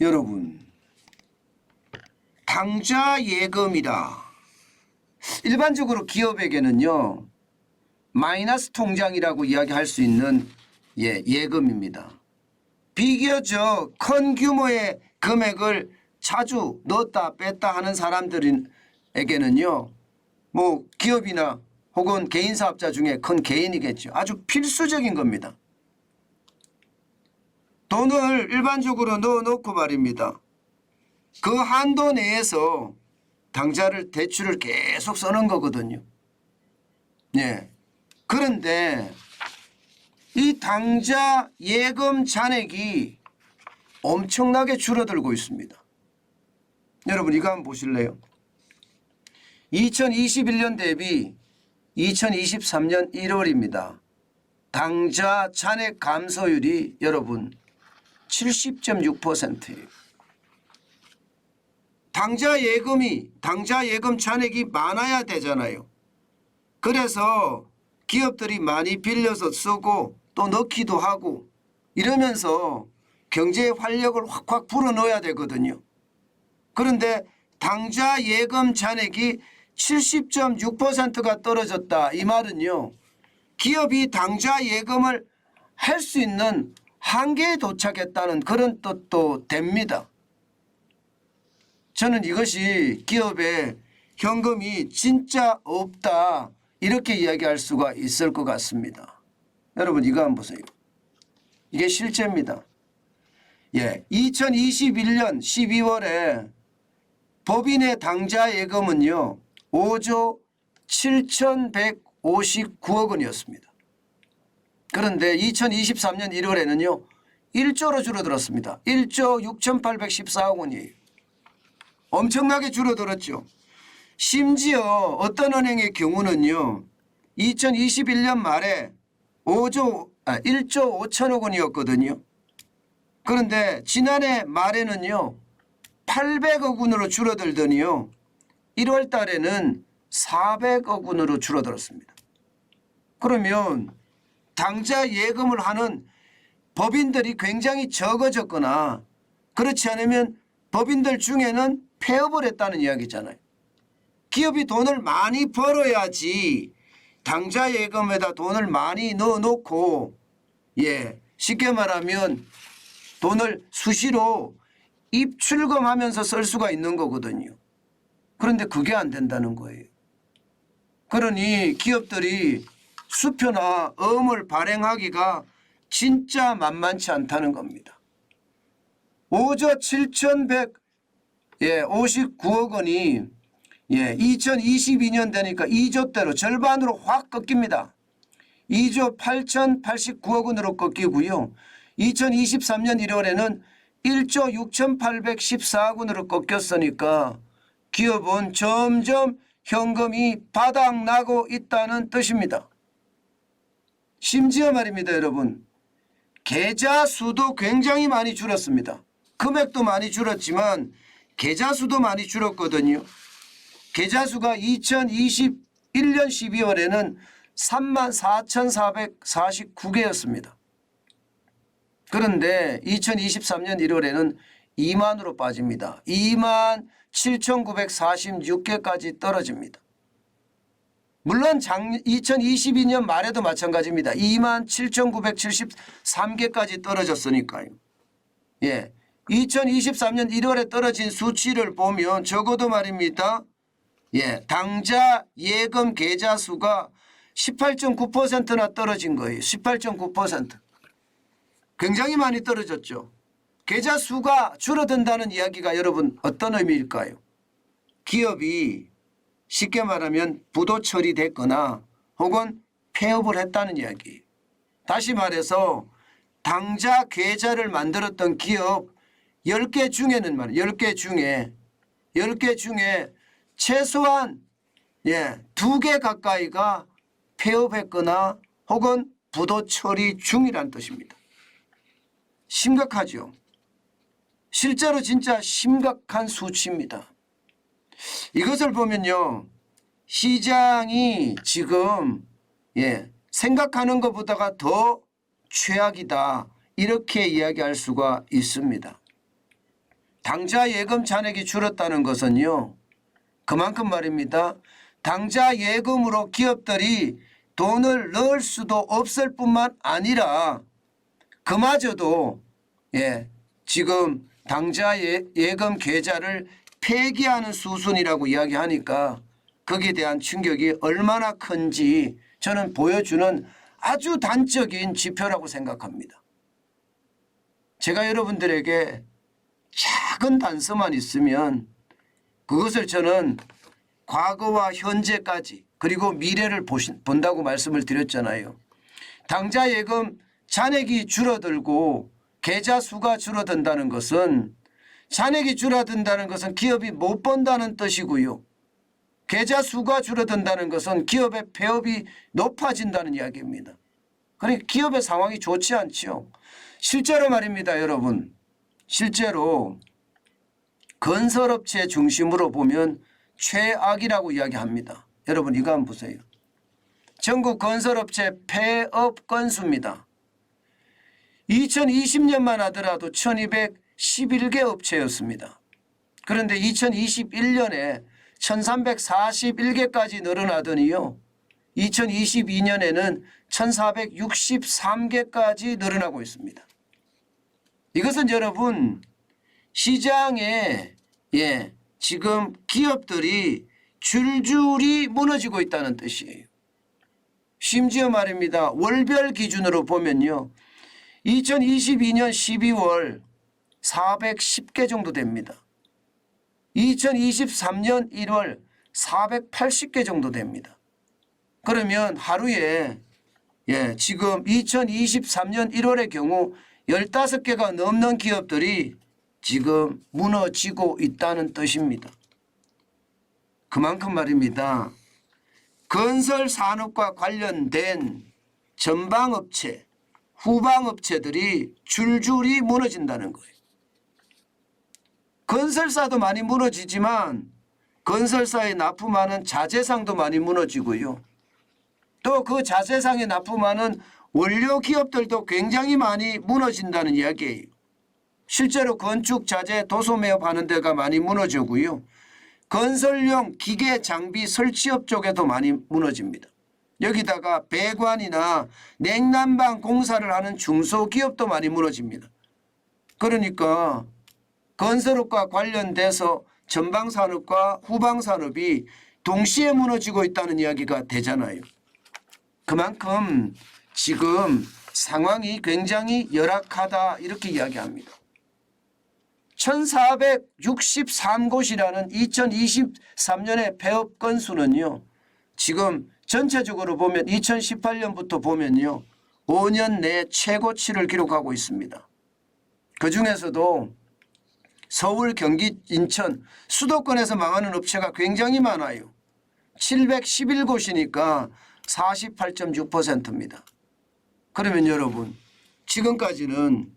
여러분, 당좌 예금이다. 일반적으로 기업에게는요, 마이너스 통장이라고 이야기할 수 있는 예금입니다. 비교적 큰 규모의 금액을 자주 넣었다 뺐다 하는 사람들에게는요, 뭐 기업이나 혹은 개인 사업자 중에 큰 개인이겠죠. 아주 필수적인 겁니다. 돈을 일반적으로 넣어놓고 말입니다. 그 한도 내에서 당좌를 대출을 계속 쓰는 거거든요. 예. 그런데 이 당좌 예금 잔액이 엄청나게 줄어들고 있습니다. 여러분 이거 한번 보실래요? 2021년 대비 2023년 1월입니다. 당좌 잔액 감소율이 여러분 70.6%예요. 당좌 예금 잔액이 많아야 되잖아요. 그래서 기업들이 많이 빌려서 쓰고 또 넣기도 하고 이러면서 경제의 활력을 확확 불어넣어야 되거든요. 그런데 당좌 예금 잔액이 70.6%가 떨어졌다. 이 말은요, 기업이 당좌 예금을 할 수 있는 한계에 도착했다는 그런 뜻도 됩니다. 저는 이것이 기업에 현금이 진짜 없다 이렇게 이야기할 수가 있을 것 같습니다. 여러분 이거 한번 보세요. 이게 실제입니다. 2021년 12월에 법인의 당좌 예금은요 5조 7,159억 원이었습니다. 그런데 2023년 1월에는요 1조로 줄어들었습니다. 1조 6,814억 원이에요. 엄청나게 줄어들었죠. 심지어 어떤 은행의 경우는요 2021년 말에 1조 5천억 원이었거든요. 그런데 지난해 말에는요 800억 원으로 줄어들더니요 1월 달에는 400억 원으로 줄어들었습니다. 그러면 당좌 예금을 하는 법인들이 굉장히 적어졌거나 그렇지 않으면 법인들 중에는 폐업을 했다는 이야기잖아요. 기업이 돈을 많이 벌어야지 당좌 예금에다 돈을 많이 넣어놓고 쉽게 말하면 돈을 수시로 입출금하면서 쓸 수가 있는 거거든요. 그런데 그게 안 된다는 거예요. 그러니 기업들이 수표나 어음을 발행하기가 진짜 만만치 않다는 겁니다. 5조 7,159억 원이 2022년 되니까 2조대로 절반으로 확 꺾입니다. 2조 8,089억 원으로 꺾이고요. 2023년 1월에는 1조 6,814억 원으로 꺾였으니까 기업은 점점 현금이 바닥나고 있다는 뜻입니다. 심지어 말입니다, 여러분. 계좌 수도 굉장히 많이 줄었습니다. 금액도 많이 줄었지만 계좌 수도 많이 줄었거든요. 계좌 수가 2021년 12월에는 34,449개였습니다. 그런데 2023년 1월에는 2만으로 빠집니다. 27,946개까지 떨어집니다. 물론 2022년 말에도 마찬가지입니다. 27,973개까지 떨어졌으니까요. 2023년 1월에 떨어진 수치를 보면 적어도 말입니다. 당좌 예금 계좌 수가 18.9%나 떨어진 거예요. 18.9%. 굉장히 많이 떨어졌죠. 계좌 수가 줄어든다는 이야기가 여러분 어떤 의미일까요? 기업이 쉽게 말하면 부도 처리됐거나 혹은 폐업을 했다는 이야기예요. 다시 말해서 당좌 계좌를 만들었던 기업 10개 중에는 말이에요. 10개 중에 최소한 2개 가까이가 폐업했거나 혹은 부도 처리 중이란 뜻입니다. 심각하죠. 실제로 진짜 심각한 수치입니다. 이것을 보면요. 시장이 지금 생각하는 것보다가 더 최악이다. 이렇게 이야기할 수가 있습니다. 당좌 예금 잔액이 줄었다는 것은요. 그만큼 말입니다. 당좌 예금으로 기업들이 돈을 넣을 수도 없을 뿐만 아니라 그마저도 지금 당좌 예금 계좌를 폐기하는 수순이라고 이야기하니까 거기에 대한 충격이 얼마나 큰지 저는 보여주는 아주 단적인 지표라고 생각합니다. 제가 여러분들에게 작은 단서만 있으면 그것을 저는 과거와 현재까지 그리고 미래를 본다고 말씀을 드렸잖아요. 당좌 예금 잔액이 줄어들고 계좌 수가 줄어든다는 것은 잔액이 줄어든다는 것은 기업이 못 번다는 뜻이고요. 계좌 수가 줄어든다는 것은 기업의 폐업이 높아진다는 이야기입니다. 그러니까 기업의 상황이 좋지 않지요. 실제로 말입니다, 여러분. 실제로 건설업체 중심으로 보면 최악이라고 이야기합니다. 여러분 이거 한번 보세요. 전국 건설업체 폐업 건수입니다. 2020년만 하더라도 1211개 업체였습니다. 그런데 2021년에 1341개까지 늘어나더니요. 2022년에는 1463개까지 늘어나고 있습니다. 이것은 여러분 시장에 지금 기업들이 줄줄이 무너지고 있다는 뜻이에요. 심지어 말입니다. 월별 기준으로 보면요. 2022년 12월 410개 정도 됩니다. 2023년 1월 480개 정도 됩니다. 그러면 하루에 지금 2023년 1월의 경우 15개가 넘는 기업들이 지금 무너지고 있다는 뜻입니다. 그만큼 말입니다. 건설 산업과 관련된 전방업체, 후방업체들이 줄줄이 무너진다는 거예요. 건설사도 많이 무너지지만 건설사에 납품하는 자재상도 많이 무너지고요. 또 그 자재상에 납품하는 원료 기업들도 굉장히 많이 무너진다는 이야기예요. 실제로 건축 자재 도소 매업하는 데가 많이 무너지고요. 건설용 기계 장비 설치업 쪽에도 많이 무너집니다. 여기다가 배관이나 냉난방 공사를 하는 중소기업도 많이 무너집니다. 그러니까 건설업과 관련돼서 전방산업과 후방산업이 동시에 무너지고 있다는 이야기가 되잖아요. 그만큼 지금 상황이 굉장히 열악하다 이렇게 이야기합니다. 1463곳이라는 2023년의 폐업 건수는요. 지금 전체적으로 보면 2018년부터 보면요. 5년 내 최고치를 기록하고 있습니다. 그중에서도 서울, 경기, 인천, 수도권에서 망하는 업체가 굉장히 많아요. 711곳이니까 48.6%입니다. 그러면 여러분 지금까지는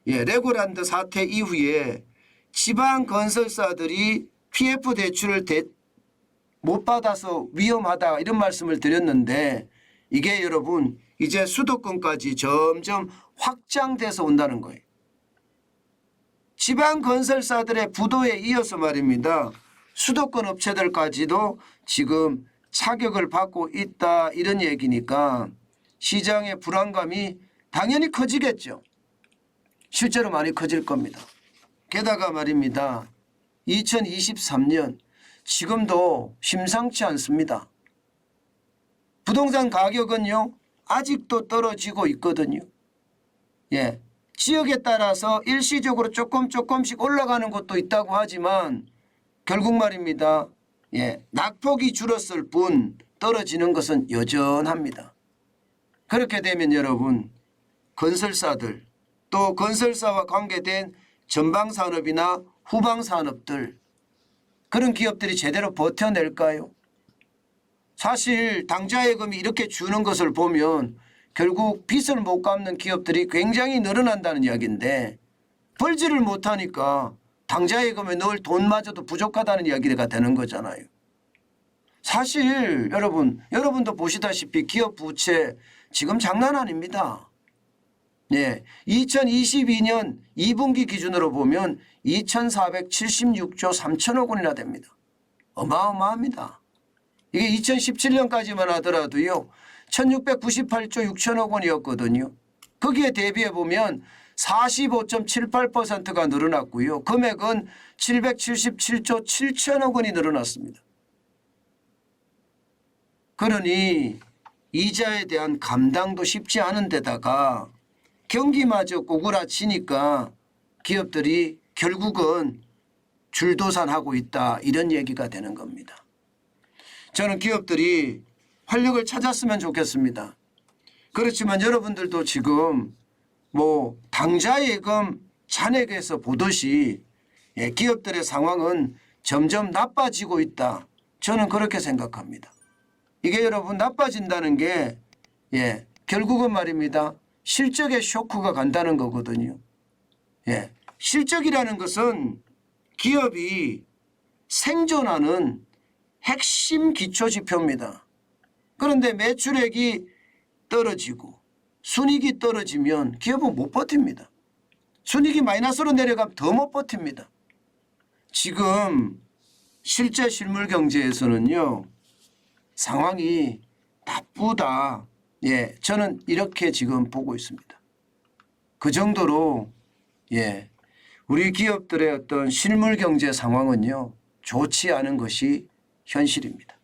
레고랜드 사태 이후에 지방 건설사들이 PF 대출을 못 받아서 위험하다 이런 말씀을 드렸는데 이게 여러분 이제 수도권까지 점점 확장돼서 온다는 거예요. 지방 건설사들의 부도에 이어서 말입니다. 수도권 업체들까지도 지금 타격을 받고 있다 이런 얘기니까 시장의 불안감이 당연히 커지겠죠. 실제로 많이 커질 겁니다. 게다가 말입니다. 2023년 지금도 심상치 않습니다. 부동산 가격은요. 아직도 떨어지고 있거든요. 지역에 따라서 일시적으로 조금씩 올라가는 곳도 있다고 하지만 결국 말입니다. 낙폭이 줄었을 뿐 떨어지는 것은 여전합니다. 그렇게 되면 여러분 건설사들 또 건설사와 관계된 전방산업이나 후방산업들 그런 기업들이 제대로 버텨낼까요? 사실 당좌예금이 이렇게 주는 것을 보면 결국 빚을 못 갚는 기업들이 굉장히 늘어난다는 이야기인데 벌지를 못하니까 당좌예금에 넣을 돈마저도 부족하다는 이야기가 되는 거잖아요. 사실 여러분도 보시다시피 기업 부채 지금 장난 아닙니다. 예, 2022년 2분기 기준으로 보면 2,476조 3천억 원이나 됩니다. 어마어마합니다. 이게 2017년까지만 하더라도요. 1,698조 6천억 원이었거든요. 거기에 대비해 보면 45.78%가 늘어났고요. 금액은 777조 7천억 원이 늘어났습니다. 그러니 이자에 대한 감당도 쉽지 않은 데다가 경기마저 꼬꾸라치니까 기업들이 결국은 줄도산하고 있다 이런 얘기가 되는 겁니다. 저는 기업들이 활력을 찾았으면 좋겠습니다. 그렇지만 여러분들도 지금 뭐 당좌예금 잔액에서 보듯이 기업들의 상황은 점점 나빠지고 있다. 저는 그렇게 생각합니다. 이게 여러분 나빠진다는 게 결국은 말입니다. 실적에 쇼크가 간다는 거거든요. 실적이라는 것은 기업이 생존하는 핵심 기초지표입니다. 그런데 매출액이 떨어지고 순이익이 떨어지면 기업은 못 버팁니다. 순이익이 마이너스로 내려가면 더 못 버팁니다. 지금 실제 실물 경제에서는요. 상황이 나쁘다. 저는 이렇게 지금 보고 있습니다. 그 정도로 우리 기업들의 어떤 실물 경제 상황은요. 좋지 않은 것이 현실입니다.